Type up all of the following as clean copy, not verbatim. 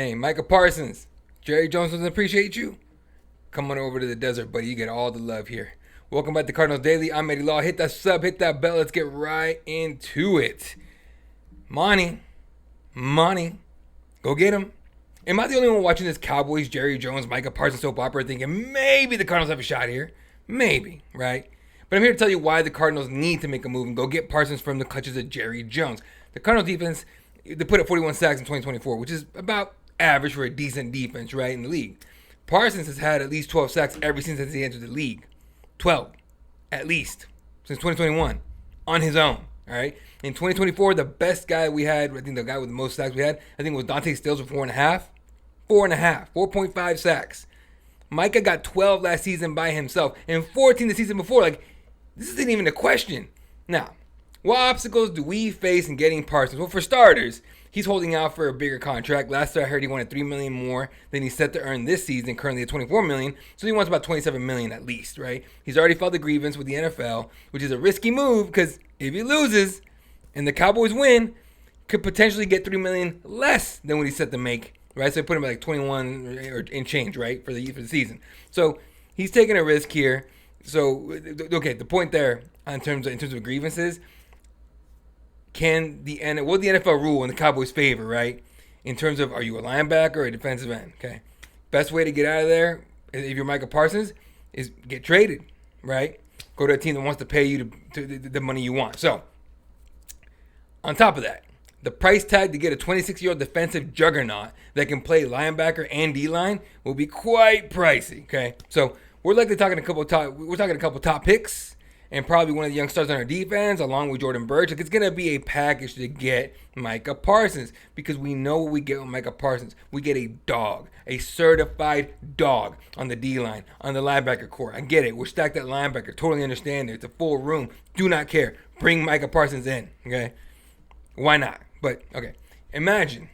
Hey, Micah Parsons. Jerry Jones doesn't appreciate you? Come on over to the desert, buddy. You get all the love here. Welcome back to Cardinals Daily. I'm Eddie Law. Hit that sub, hit that bell. Let's get right into it. Money, go get him. Am I the only one watching this Cowboys, Jerry Jones, Micah Parsons soap opera thinking maybe the Cardinals have a shot here? Maybe, right? But I'm here to tell you why the Cardinals need to make a move and go get Parsons from the clutches of Jerry Jones. The Cardinals defense, they put up 41 sacks in 2024, which is about average for a decent defense, right, in the league. Parsons has had at least 12 sacks every since he entered the league. 12, at least, since 2021, on his own, all right? In 2024, the best guy we had, I think the guy with the most sacks we had, I think it was Dante Stills with 4.5. 4.5, 4.5 sacks. Micah got 12 last season by himself and 14 the season before. Like, this isn't even a question. Now, what obstacles do we face in getting Parsons? Well, for starters, he's holding out for a bigger contract. Last year I heard he wanted $3 million more than he's set to earn this season, currently at $24 million. So he wants about $27 million at least, right? He's already filed a grievance with the NFL, which is a risky move because if he loses and the Cowboys win, could potentially get $3 million less than what he's set to make, right? So I put him at like 21 or in change, right, for the season. So he's taking a risk here. So okay, the point there in terms of grievances, will the NFL rule in the Cowboys' favor, right? In terms of, are you a linebacker or a defensive end? Okay, best way to get out of there if you're Micah Parsons is get traded, right? Go to a team that wants to pay you the money you want. So on top of that, the price tag to get a 26-year-old defensive juggernaut that can play linebacker and D-line will be quite pricey. Okay, so we're likely talking a couple top picks and probably one of the young stars on our defense, along with Jordan Burch. Like, it's gonna be a package to get Micah Parsons because we know what we get with Micah Parsons. We get a dog, a certified dog on the D-line, on the linebacker core. I get it. We're stacked at linebacker. Totally understand it. It's a full room. Do not care. Bring Micah Parsons in. Okay, why not? But okay, imagine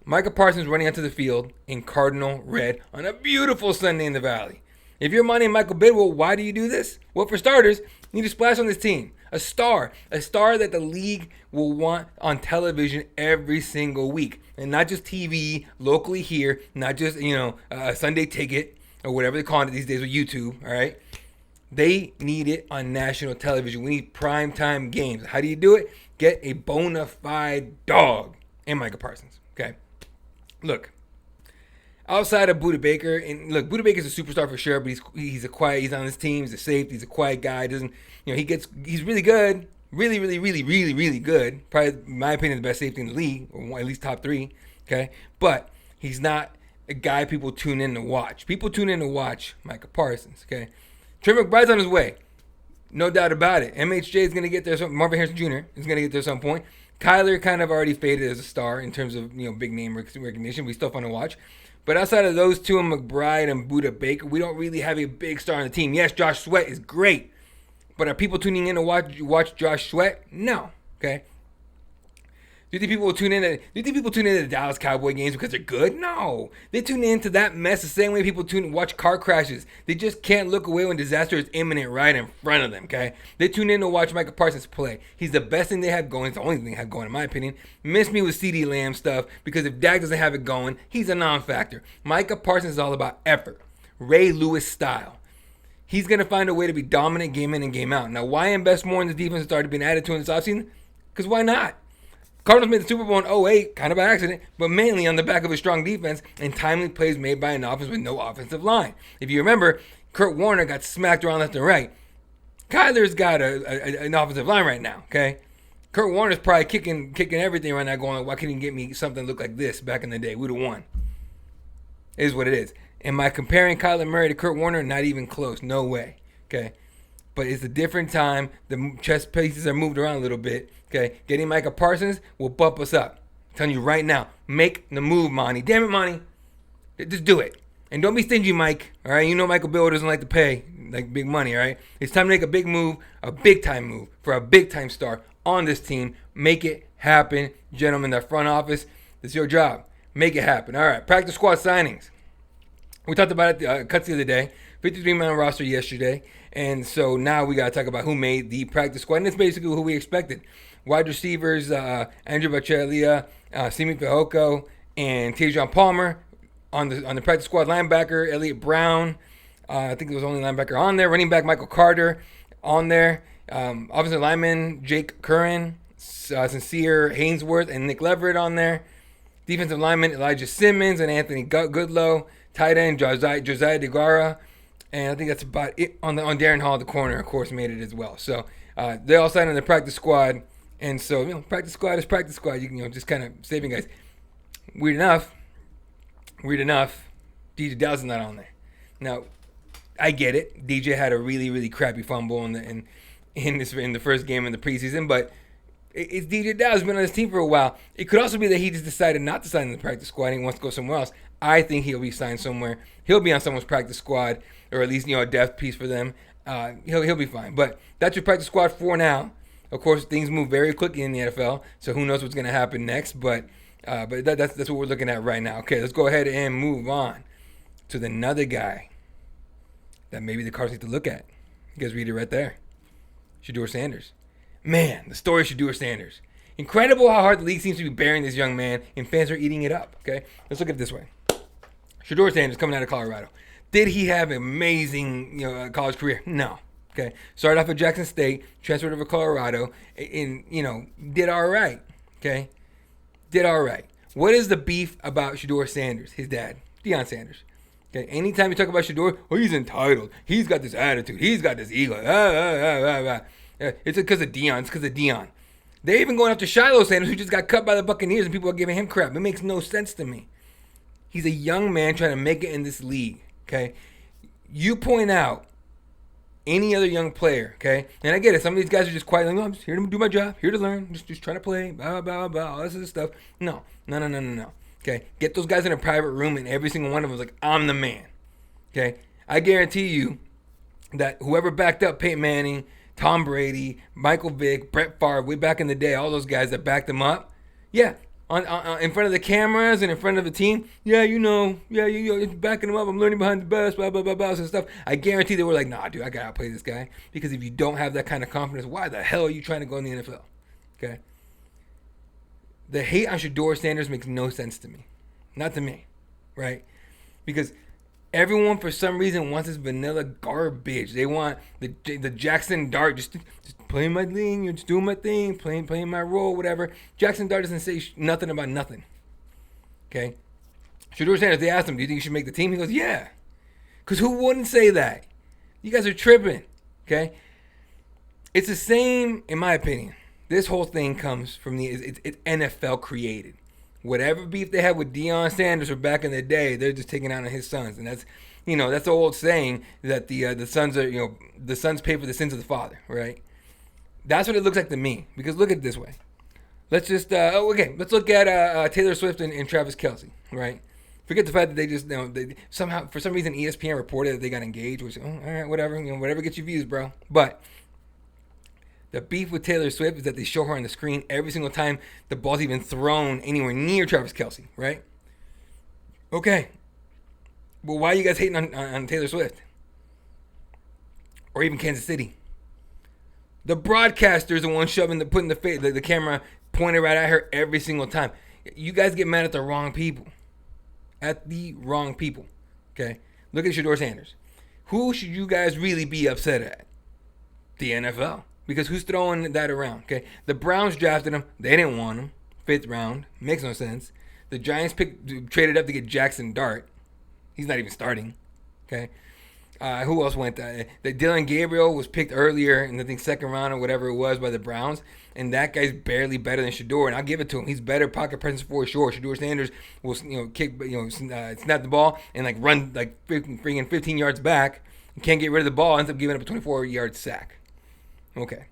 Micah Parsons running onto the field in Cardinal red on a beautiful Sunday in the Valley. If you're Money and Michael Bidwell, why do you do this? Well, for starters, you need to splash on this team. A star that the league will want on television every single week. And not just TV, locally here, not just, a Sunday ticket or whatever they call it these days with YouTube, all right? They need it on national television. We need primetime games. How do you do it? Get a bona fide dog in Micah Parsons, okay? Look, outside of Budda Baker, and look, Budda Baker's a superstar for sure, but he's on this team. He's a safety. He's a quiet guy. He's really good, really good. Probably, in my opinion, the best safety in the league, or at least top 3. Okay, but he's not a guy people tune in to watch. People tune in to watch Micah Parsons. Okay, Trey McBride's on his way, no doubt about it. MHJ is going to get there. Marvin Harrison Jr. is going to get there at some point. Kyler kind of already faded as a star in terms of big name recognition. We still fun to watch. But outside of those two, McBride and Budda Baker, we don't really have a big star on the team. Yes, Josh Sweat is great. But are people tuning in to watch Josh Sweat? No. Okay. Do you think people tune in to the Dallas Cowboy games because they're good? No. They tune into that mess the same way people watch car crashes. They just can't look away when disaster is imminent right in front of them, okay? They tune in to watch Micah Parsons play. He's the best thing they have going. It's the only thing they have going, in my opinion. Miss me with CeeDee Lamb stuff because if Dak doesn't have it going, he's a non-factor. Micah Parsons is all about effort. Ray Lewis style. He's going to find a way to be dominant game in and game out. Now, why invest more in the defense that started being added to in this offseason? Because why not? Cardinals made the Super Bowl in 2008, kind of by accident, but mainly on the back of a strong defense and timely plays made by an offense with no offensive line. If you remember, Kurt Warner got smacked around left and right. Kyler's got an offensive line right now, okay? Kurt Warner's probably kicking everything right now going, why couldn't he get me something that looked like this back in the day? We'd have won. It is what it is. Am I comparing Kyler Murray to Kurt Warner? Not even close. No way, okay? But it's a different time. The chess pieces are moved around a little bit. Okay, getting Micah Parsons will bump us up. I'm telling you right now, make the move, Monty. Damn it, Monty. Just do it. And don't be stingy, Mike. All right, you know Michael Bill doesn't like to pay like big money, all right? It's time to make a big move, a big-time move for a big-time star on this team. Make it happen, gentlemen. The front office, it's your job. Make it happen. All right, practice squad signings. We talked about it cuts the other day. 53-man roster yesterday. And so now we got to talk about who made the practice squad. And it's basically who we expected. Wide receivers, Andrew Bachelia, Simi Fehoko, and Tajon Palmer on the practice squad. Linebacker Elliott Brown, I think there was only linebacker on there. Running back Michael Carter on there. Offensive lineman Jake Curran, Sincere Hainsworth, and Nick Leverett on there. Defensive lineman Elijah Simmons and Anthony Goodlow. Tight end Josiah DeGuara. And I think that's about it on Darren Hall, the corner, of course, made it as well. So they all signed on the practice squad. And so, practice squad is practice squad. You can, just kind of saving guys. Weird enough, DJ Dallas is not on there. Now, I get it. DJ had a really, really crappy fumble in the first game in the preseason, but it's DJ Dallas. He's been on this team for a while. It could also be that he just decided not to sign in the practice squad and he wants to go somewhere else. I think he'll be signed somewhere. He'll be on someone's practice squad, or at least a depth piece for them. He'll be fine. But that's your practice squad for now. Of course, things move very quickly in the NFL, so who knows what's going to happen next. But that's what we're looking at right now. Okay, let's go ahead and move on to another guy that maybe the Cardinals need to look at. You guys read it right there. Shedeur Sanders. Man, the story of Shedeur Sanders. Incredible how hard the league seems to be burying this young man, and fans are eating it up. Okay, let's look at it this way. Shedeur Sanders coming out of Colorado. Did he have an amazing college career? No. Okay, started off at Jackson State, transferred over to Colorado, and did all right. Okay, did all right. What is the beef about Shedeur Sanders? His dad, Deion Sanders. Okay, anytime you talk about Shedeur, he's entitled. He's got this attitude. He's got this ego. It's because of Deion. It's because of Deion. They're even going after Shiloh Sanders, who just got cut by the Buccaneers, and people are giving him crap. It makes no sense to me. He's a young man trying to make it in this league. Okay, you point out any other young player, okay? And I get it. Some of these guys are just quiet. Like, I'm just here to do my job, here to learn, just trying to play, blah, blah, blah, all this other stuff. No. Okay? Get those guys in a private room, and every single one of them is like, I'm the man. Okay? I guarantee you that whoever backed up Peyton Manning, Tom Brady, Michael Vick, Brett Favre, way back in the day, all those guys that backed them up, yeah, on in front of the cameras and in front of the team, backing them up. I'm learning behind the best, blah, blah, blah, blah, and stuff. I guarantee they were like, nah, dude, I got to play this guy. Because if you don't have that kind of confidence, why the hell are you trying to go in the NFL? Okay? The hate on Shedeur Sanders makes no sense to me. Not to me, right? Because everyone, for some reason, wants this vanilla garbage. They want the Jackson Dart, just playing my thing, just doing my thing, playing my role, whatever. Jackson Dart doesn't say nothing about nothing. Okay? Shedeur Sanders, they asked him, do you think you should make the team? He goes, yeah. Because who wouldn't say that? You guys are tripping. Okay? It's the same, in my opinion. This whole thing comes from it's NFL created. Whatever beef they had with Deion Sanders or back in the day, they're just taking out on his sons. And that's, that's the old saying that the sons are, the sons pay for the sins of the father, right? That's what it looks like to me. Because look at it this way. Let's just, let's look at Taylor Swift and Travis Kelce, right? Forget the fact that they just, they somehow, for some reason, ESPN reported that they got engaged, which, all right, whatever, whatever gets you views, bro. But the beef with Taylor Swift is that they show her on the screen every single time the ball's even thrown anywhere near Travis Kelce, right? Okay. Well, why are you guys hating on Taylor Swift? Or even Kansas City? The broadcaster's the one putting the camera pointed right at her every single time. You guys get mad at the wrong people. At the wrong people. Okay? Look at Shedeur Sanders. Who should you guys really be upset at? The NFL. Because who's throwing that around? Okay, the Browns drafted him. They didn't want him. 5th round. Makes no sense. The Giants traded up to get Jackson Dart. He's not even starting. Okay. Who else went? The Dylan Gabriel was picked earlier in the 2nd round or whatever it was by the Browns, and that guy's barely better than Shedeur, and I'll give it to him. He's better pocket presence for sure. Shedeur Sanders will kick, snap the ball and run 15 yards back and can't get rid of the ball. Ends up giving up a 24-yard sack. Okay.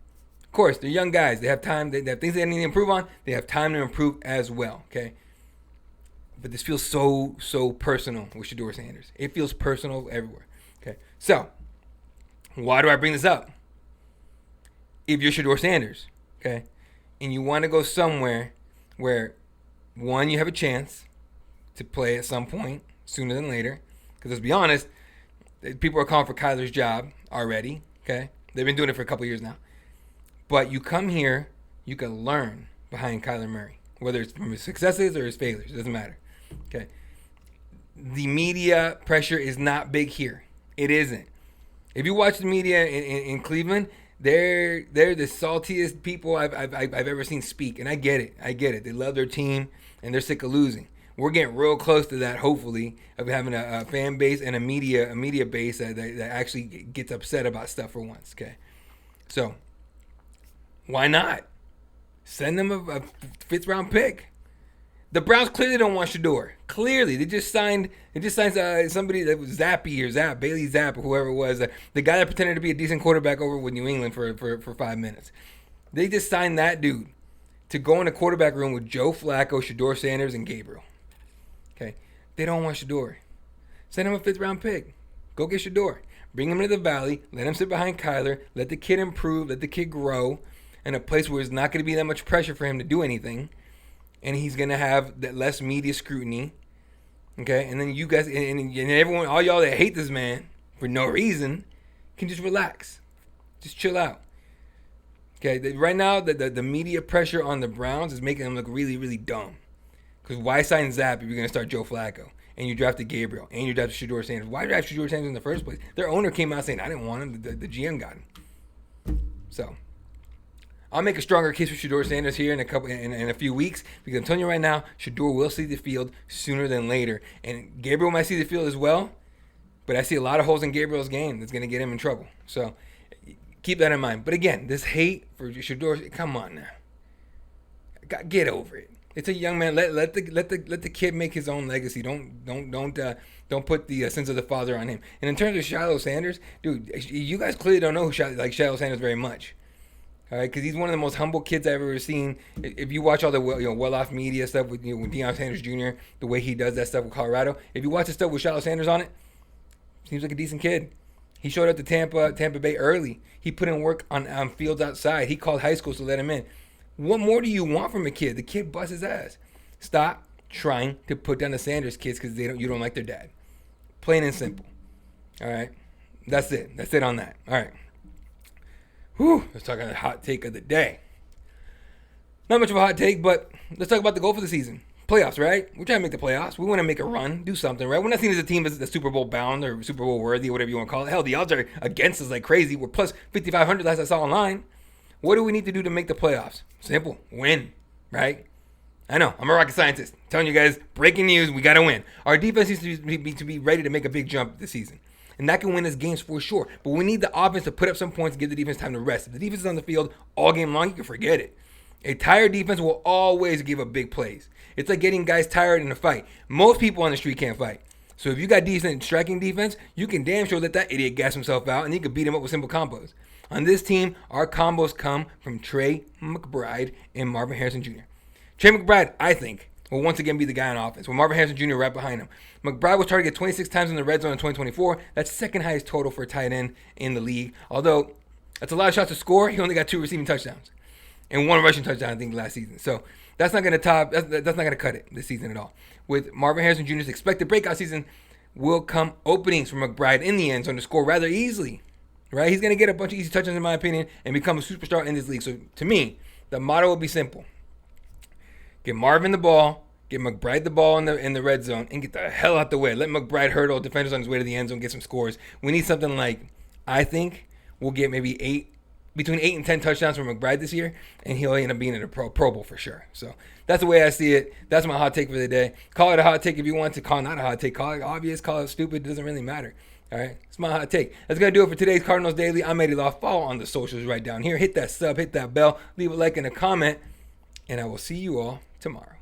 Of course, they're young guys. They have time. They have things they need to improve on. They have time to improve as well. Okay. But this feels so personal with Shedeur Sanders. It feels personal everywhere. Okay. So, why do I bring this up? If you're Shedeur Sanders, okay, and you want to go somewhere where, one, you have a chance to play at some point sooner than later, because let's be honest, people are calling for Kyler's job already. Okay. They've been doing it for a couple years now. But you come here, you can learn behind Kyler Murray. Whether it's from his successes or his failures, it doesn't matter. Okay. The media pressure is not big here. It isn't. If you watch the media in Cleveland, they're the saltiest people I've ever seen speak, and I get it. They love their team, and they're sick of losing. We're getting real close to that, hopefully, of having a fan base and a media base that actually gets upset about stuff for once. Okay, so why not send them a fifth round pick? The Browns clearly don't want Shador. Clearly, they just signed somebody that was Bailey Zapp, or whoever it was, the guy that pretended to be a decent quarterback over with New England for 5 minutes. They just signed that dude to go in the quarterback room with Joe Flacco, Shador Sanders, and Gabriel. Okay, they don't want Shador. Send him a fifth round pick. Go get Shador. Bring him into the Valley. Let him sit behind Kyler. Let the kid improve. Let the kid grow in a place where there's not going to be that much pressure for him to do anything. And he's going to have that less media scrutiny. Okay? And then you guys, and everyone, all y'all that hate this man for no reason, can just relax. Just chill out. Okay? Right now, the media pressure on the Browns is making them look really, really dumb. Because why sign Zapp if you're going to start Joe Flacco? And you drafted Gabriel. And you drafted Shador Sanders. Why draft Shador Sanders in the first place? Their owner came out saying, I didn't want him. The GM got him. So I'll make a stronger case for Shador Sanders here in a few weeks, because I'm telling you right now, Shador will see the field sooner than later, and Gabriel might see the field as well. But I see a lot of holes in Gabriel's game that's going to get him in trouble. So keep that in mind. But again, this hate for Shador, come on now, get over it. It's a young man. Let the kid make his own legacy. Don't put the sins of the father on him. And in terms of Shiloh Sanders, dude, you guys clearly don't know Shiloh Sanders very much. All right, because he's one of the most humble kids I've ever seen. If you watch all the well-off media stuff with with Deion Sanders Jr., the way he does that stuff with Colorado, if you watch the stuff with Shiloh Sanders on it, seems like a decent kid. He showed up to Tampa Bay early. He put in work on fields outside. He called high schools to let him in. What more do you want from a kid? The kid busts his ass. Stop trying to put down the Sanders kids because you don't like their dad. Plain and simple. All right, that's it. That's it on that. All right. Whew, let's talk about the hot take of the day. Not much of a hot take, but let's talk about the goal for the season. Playoffs, right? We're trying to make the playoffs. We want to make a run, do something, right? We're not seen as a team that's the Super Bowl bound or Super Bowl worthy or whatever you want to call it. Hell, the odds are against us like crazy. We're plus 5,500 last I saw online. What do we need to do to make the playoffs? Simple. Win, right? I know. I'm a rocket scientist. I'm telling you guys, breaking news, we got to win. Our defense needs to be ready to make a big jump this season. And that can win us games for sure. But we need the offense to put up some points and give the defense time to rest. If the defense is on the field all game long, you can forget it. A tired defense will always give up big plays. It's like getting guys tired in a fight. Most people on the street can't fight. So if you got decent striking defense, you can damn sure let that idiot gas himself out and you can beat him up with simple combos. On this team, our combos come from Trey McBride and Marvin Harrison Jr. Trey McBride, I think, will once again be the guy on offense, with Marvin Harrison Jr. right behind him. McBride was targeted 26 times in the red zone in 2024. That's second highest total for a tight end in the league. Although, that's a lot of shots to score. He only got 2 receiving touchdowns and 1 rushing touchdown, I think, last season. So that's not going to that's not going to cut it this season at all. With Marvin Harrison Jr.'s expected breakout season will come openings for McBride in the end zone to score rather easily. Right? He's going to get a bunch of easy touchdowns, in my opinion, and become a superstar in this league. So, to me, the motto will be simple. Get Marvin the ball, get McBride the ball in the red zone, and get the hell out the way. Let McBride hurdle defenders on his way to the end zone, get some scores. We need something like, I think, we'll get maybe between 8 and 10 touchdowns from McBride this year, and he'll end up being in a Pro Bowl for sure. So, that's the way I see it. That's my hot take for the day. Call it a hot take if you want to. Call it not a hot take. Call it obvious, call it stupid. It doesn't really matter. All right, it's my hot take. That's going to do it for today's Cardinals Daily. I'm Eddie Law. Follow on the socials right down here. Hit that sub, hit that bell, leave a like and a comment, and I will see you all tomorrow.